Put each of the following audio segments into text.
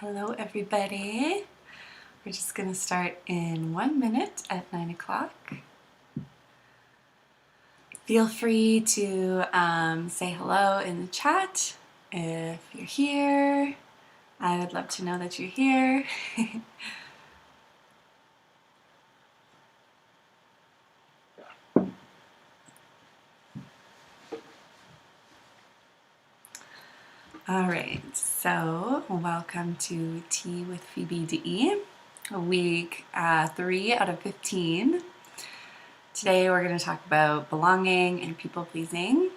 Hello everybody. We're just going to start in 1 minute at 9 o'clock. Feel free to say hello in the chat if you're here. I would love to know that you're here. All right, so welcome to Tea with Phoebe DE, week 3 out of 15. Today we're going to talk about belonging and people pleasing,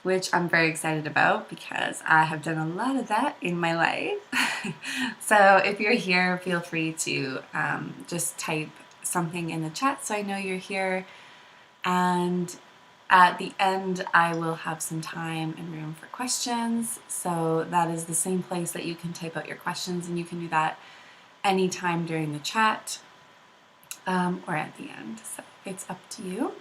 which I'm very excited about because I have done a lot of that in my life. So if you're here, feel free to just type something in the chat so I know you're here. And at the end, I will have some time and room for questions. So that is the same place that you can type out your questions, and you can do that anytime during the chat or at the end. So it's up to you.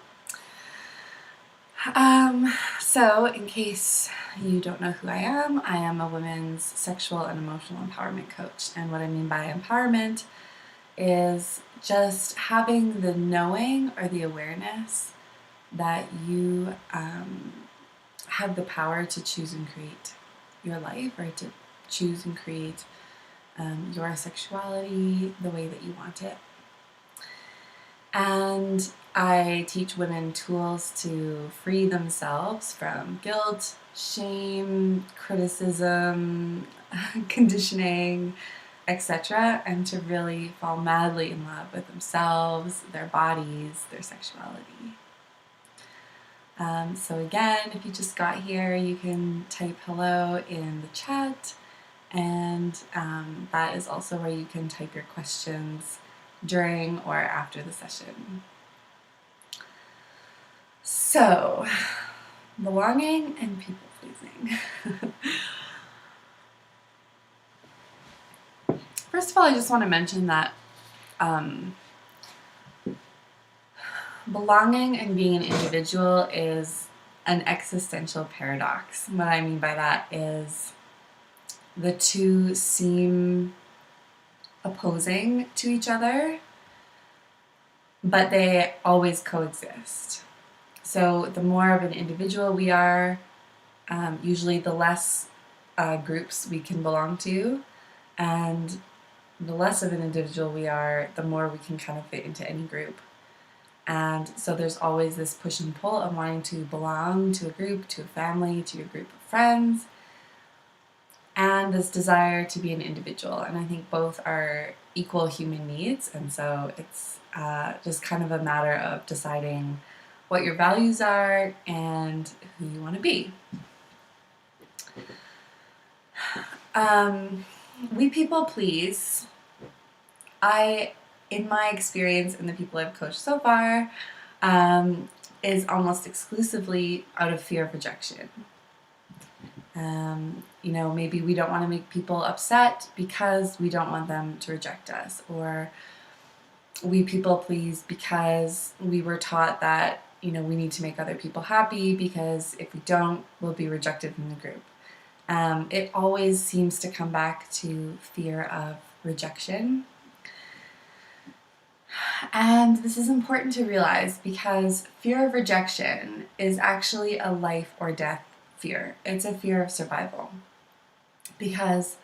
So in case you don't know who I am a women's sexual and emotional empowerment coach. And what I mean by empowerment is just having the knowing or the awareness that you have the power to choose and create your life, or to choose and create your sexuality the way that you want it. And I teach women tools to free themselves from guilt, shame, criticism, conditioning, etc., and to really fall madly in love with themselves, their bodies, their sexuality. So again, if you just got here, you can type hello in the chat, and that is also where you can type your questions during or after the session. So, belonging and people pleasing. First of all, I just want to mention that belonging and being an individual is an existential paradox. What I mean by that is the two seem opposing to each other, but they always coexist. So the more of an individual we are, usually the less groups we can belong to, and the less of an individual we are, the more we can kind of fit into any group. And so there's always this push and pull of wanting to belong to a group, to a family, to your group of friends, and this desire to be an individual. And I think both are equal human needs, and so it's just kind of a matter of deciding what your values are and who you want to be. We people please. In my experience and the people I've coached so far, is almost exclusively out of fear of rejection. Maybe we don't want to make people upset because we don't want them to reject us, or we people please because we were taught that, we need to make other people happy, because if we don't, we'll be rejected from the group. It always seems to come back to fear of rejection. And this is important to realize because fear of rejection is actually a life or death fear. It's a fear of survival. Because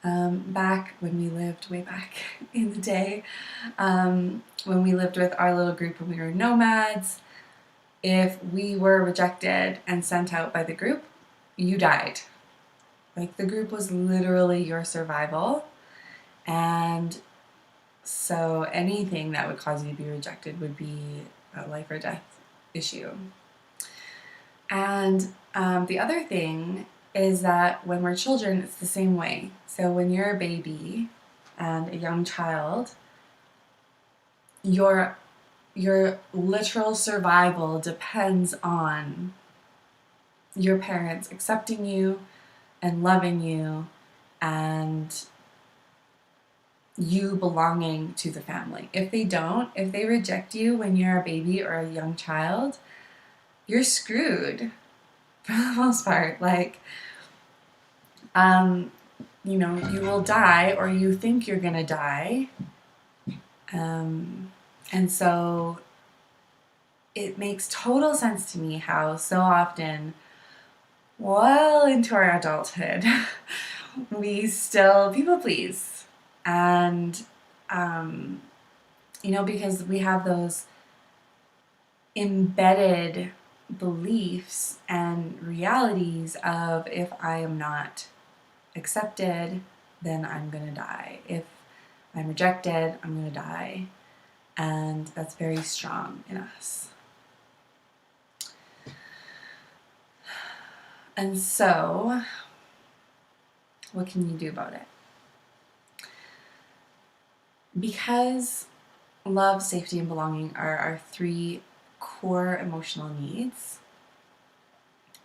back when we lived, way back in the day, when we lived with our little group when we were nomads, if we were rejected and sent out by the group, you died. Like, the group was literally your survival. And so anything that would cause you to be rejected would be a life or death issue. And the other thing is that when we're children, it's the same way. So when you're a baby and a young child, your literal survival depends on your parents accepting you and loving you and you belonging to the family. If they reject you when you're a baby or a young child, you're screwed for the most part. you will die, or you think you're going to die. And so it makes total sense to me how so often, well into our adulthood, we still people please. And, because we have those embedded beliefs and realities of, if I am not accepted, then I'm going to die. If I'm rejected, I'm going to die. And that's very strong in us. And so, what can you do about it? Because love, safety, and belonging are our 3 core emotional needs,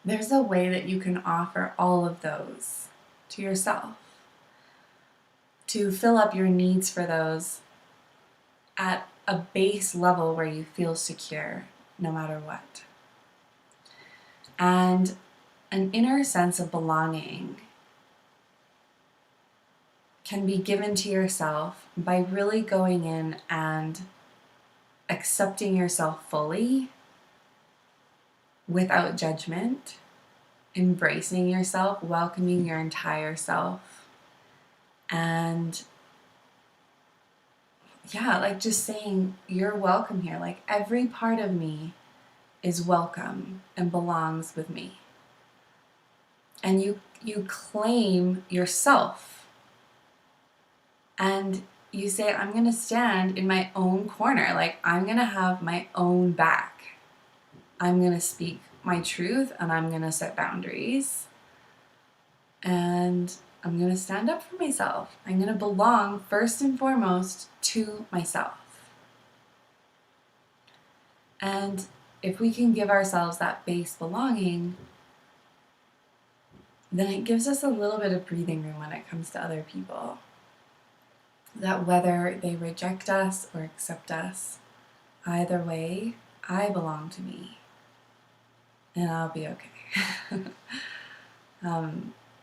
there's a way that you can offer all of those to yourself, to fill up your needs for those at a base level where you feel secure no matter what. And an inner sense of belonging can be given to yourself by really going in and accepting yourself fully without judgment, embracing yourself, welcoming your entire self, and just saying, you're welcome here. Like, every part of me is welcome and belongs with me. And you claim yourself. And you say, I'm going to stand in my own corner. Like, I'm going to have my own back. I'm going to speak my truth, and I'm going to set boundaries. And I'm going to stand up for myself. I'm going to belong first and foremost to myself. And if we can give ourselves that base belonging, then it gives us a little bit of breathing room when it comes to other people. That whether they reject us or accept us, either way, I belong to me. And I'll be okay.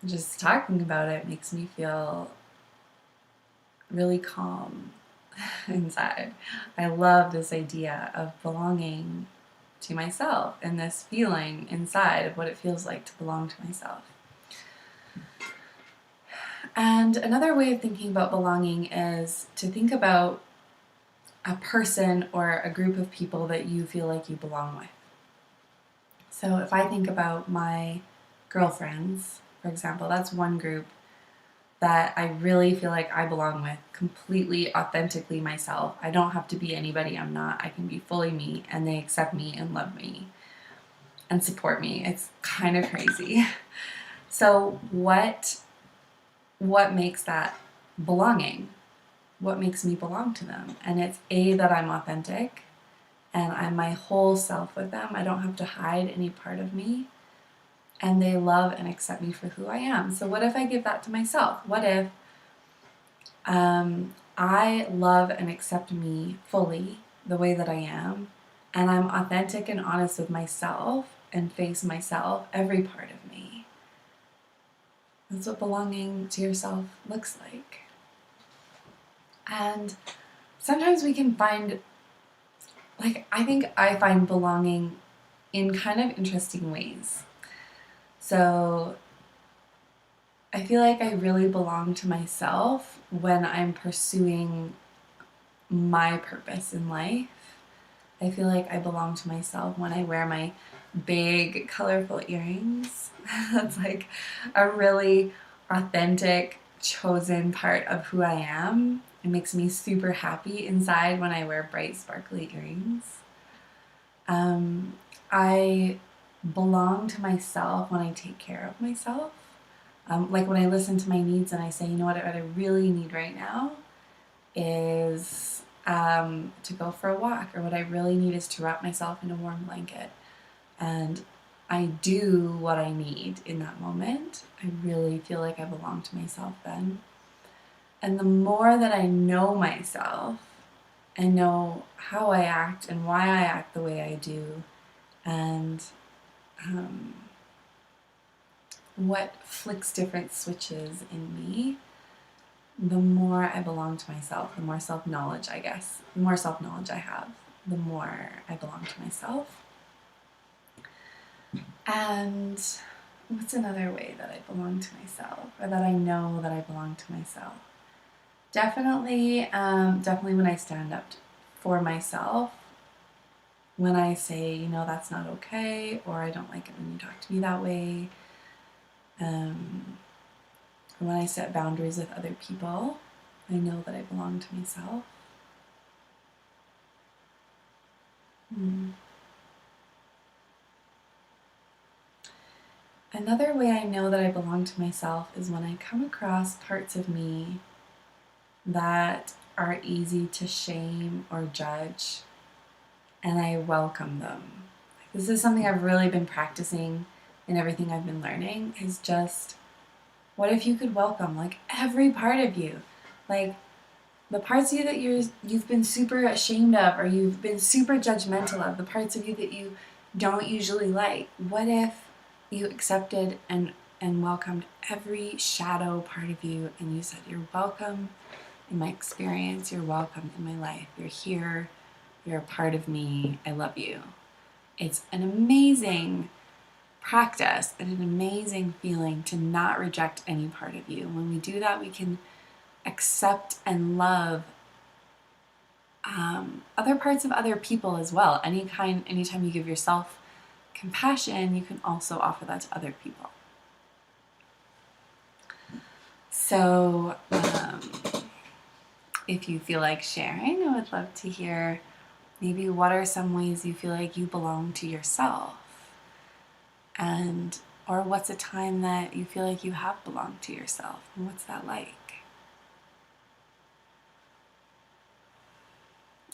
Just talking about it makes me feel really calm inside. I love this idea of belonging to myself and this feeling inside of what it feels like to belong to myself. And another way of thinking about belonging is to think about a person or a group of people that you feel like you belong with. So if I think about my girlfriends, for example, that's one group that I really feel like I belong with, completely, authentically myself. I don't have to be anybody I'm not. I can be fully me, and they accept me and love me and support me. It's kind of crazy. So what makes that belonging? What makes me belong to them? And it's that I'm authentic and I'm my whole self with them. I don't have to hide any part of me. And they love and accept me for who I am. So what if I give that to myself? What if I love and accept me fully the way that I am, and I'm authentic and honest with myself and face myself, every part of me? That's what belonging to yourself looks like. And sometimes we can find, I think I find belonging in kind of interesting ways. So I feel like I really belong to myself when I'm pursuing my purpose in life. I feel like I belong to myself when I wear my big, colorful earrings. That's like a really authentic, chosen part of who I am. It makes me super happy inside when I wear bright, sparkly earrings. I belong to myself when I take care of myself. Like when I listen to my needs and I say, you know what I really need right now is to go for a walk, or what I really need is to wrap myself in a warm blanket. And I do what I need in that moment. I really feel like I belong to myself then. And the more that I know myself and know how I act and why I act the way I do, and what flicks different switches in me, the more I belong to myself, the more self-knowledge, I guess, the more self-knowledge I have, the more I belong to myself. And what's another way that I belong to myself, or that I know that I belong to myself? Definitely when I stand up for myself, when I say, you know, that's not okay, or I don't like it when you talk to me that way. When I set boundaries with other people, I know that I belong to myself. Another way I know that I belong to myself is when I come across parts of me that are easy to shame or judge, and I welcome them. This is something I've really been practicing in everything I've been learning, is just, what if you could welcome like every part of you? Like the parts of you that you've been super ashamed of, or you've been super judgmental of, the parts of you that you don't usually like. What if you accepted and welcomed every shadow part of you, and you said, you're welcome in my experience, you're welcome in my life, you're here, you're a part of me, I love you. It's an amazing practice and an amazing feeling to not reject any part of you. When we do that, we can accept and love other parts of other people as well. Anytime you give yourself compassion, you can also offer that to other people. So if you feel like sharing, I would love to hear maybe what are some ways you feel like you belong to yourself, or what's a time that you feel like you have belonged to yourself, and what's that like?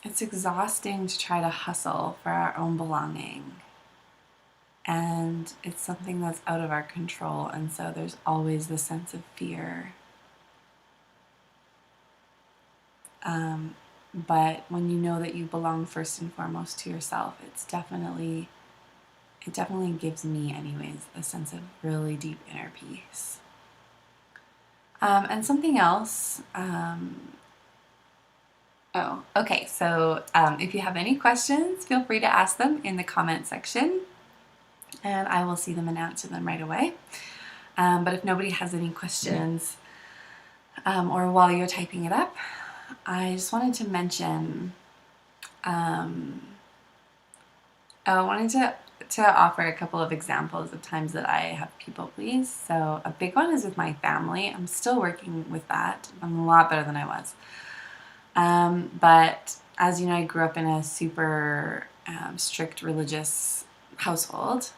It's exhausting to try to hustle for our own belonging, and it's something that's out of our control, and so there's always this sense of fear. But when you know that you belong first and foremost to yourself, it definitely gives me anyways a sense of really deep inner peace. And something else, so if you have any questions, feel free to ask them in the comment section, and I will see them and answer them right away. But if nobody has any questions, or while you're typing it up, I just wanted to mention, I wanted to offer a couple of examples of times that I have people please. So a big one is with my family. I'm still working with that. I'm a lot better than I was. But as you know, I grew up in a super strict religious household,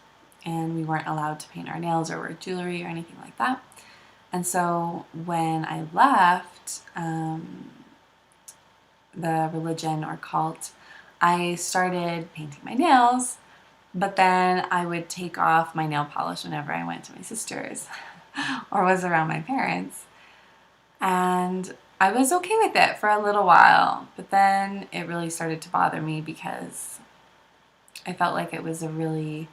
and we weren't allowed to paint our nails or wear jewelry or anything like that. And so when I left the religion or cult, I started painting my nails, but then I would take off my nail polish whenever I went to my sister's or was around my parents. And I was okay with it for a little while, but then it really started to bother me because I felt like it was a really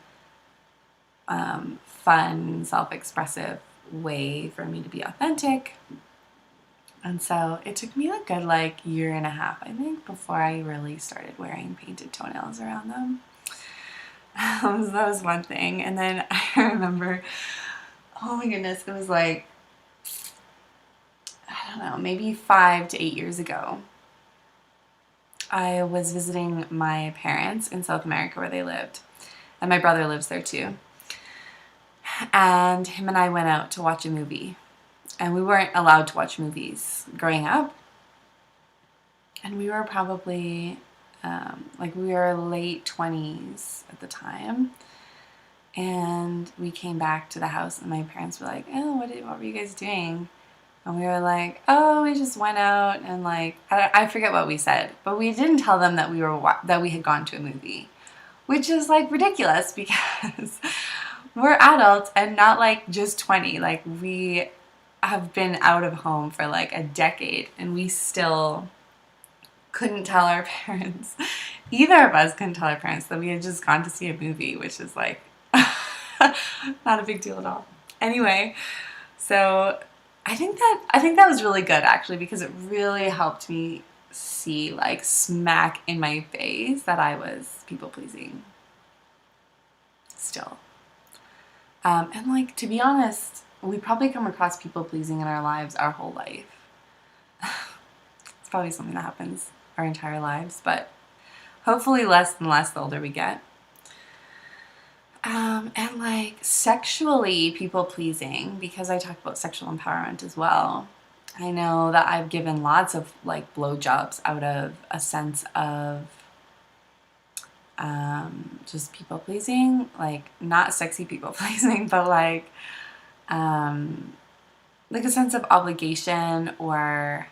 fun, self-expressive way for me to be authentic. And so it took me a good year and a half, I think, before I really started wearing painted toenails around them. So that was one thing. And then I remember, oh my goodness, it was I don't know, maybe 5 to 8 years ago. I was visiting my parents in South America where they lived. And my brother lives there too. And him and I went out to watch a movie. And we weren't allowed to watch movies growing up. And we were probably, we were late 20s at the time. And we came back to the house and my parents were like, oh, what were you guys doing? And we were like, oh, we just went out and I forget what we said. But we didn't tell them that we had gone to a movie. Which is ridiculous because we're adults and not just 20. We have been out of home for a decade, and we still couldn't tell our parents, either of us couldn't tell our parents that we had just gone to see a movie, which is not a big deal at all. Anyway, so I think that was really good actually, because it really helped me see like smack in my face that I was people pleasing still. And like, to be honest, we probably come across people pleasing in our lives our whole life. It's probably something that happens our entire lives, but hopefully less and less the older we get. And like sexually people pleasing, because I talk about sexual empowerment as well. I know that I've given lots of like blowjobs out of a sense of just people pleasing, like not sexy people pleasing, but like a sense of obligation, or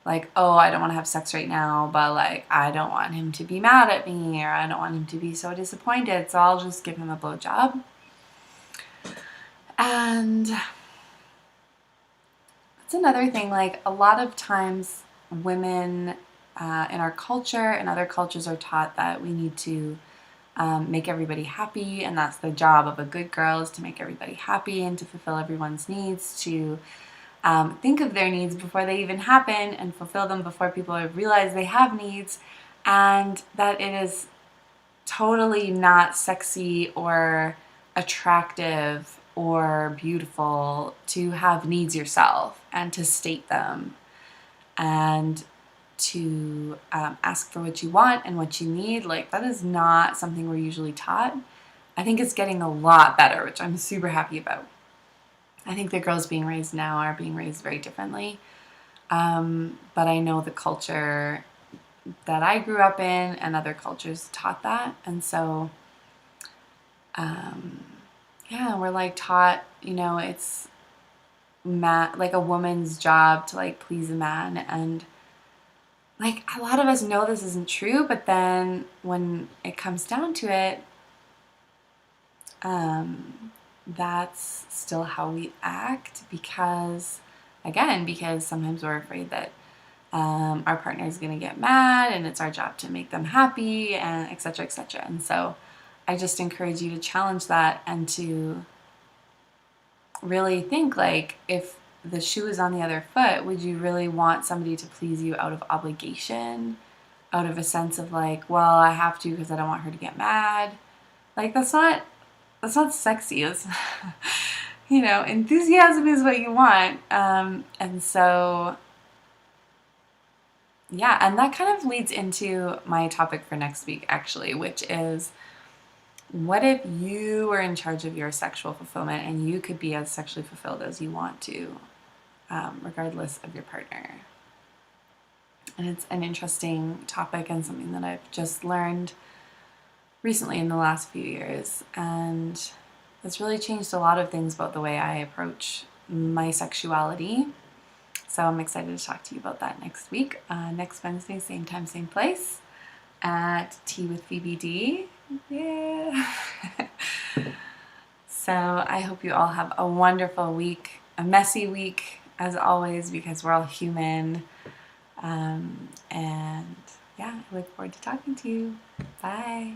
like, oh, I don't want to have sex right now, but like I don't want him to be mad at me, or I don't want him to be so disappointed, so I'll just give him a blowjob. And that's another thing, like a lot of times women in our culture and other cultures are taught that we need to make everybody happy, and that's the job of a good girl, is to make everybody happy and to fulfill everyone's needs, to think of their needs before they even happen and fulfill them before people realize they have needs, and that it is totally not sexy or attractive or beautiful to have needs yourself and to state them and to ask for what you want and what you need. Like, that is not something we're usually taught. I think it's getting a lot better, which I'm super happy about. I think the girls being raised now are being raised very differently. But I know the culture that I grew up in and other cultures taught that. And so, yeah, we're like taught, you know, it's like a woman's job to like please a man. And like a lot of us know this isn't true, but then when it comes down to it, that's still how we act, because sometimes we're afraid that our partner is going to get mad, and it's our job to make them happy, and etc., etc. And so I just encourage you to challenge that and to really think, like, if the shoe is on the other foot, would you really want somebody to please you out of obligation, out of a sense of like, well, I have to because I don't want her to get mad? Like, that's not sexy. It's you know, enthusiasm is what you want. And so, yeah, and that kind of leads into my topic for next week, actually, which is, what if you were in charge of your sexual fulfillment and you could be as sexually fulfilled as you want to, regardless of your partner? And it's an interesting topic and something that I've just learned recently in the last few years. And it's really changed a lot of things about the way I approach my sexuality. So I'm excited to talk to you about that next week. Next Wednesday, same time, same place, at Tea with Phoebe D. Yeah. So I hope you all have a wonderful week, a messy week as always, because we're all human. And yeah, I look forward to talking to you. Bye.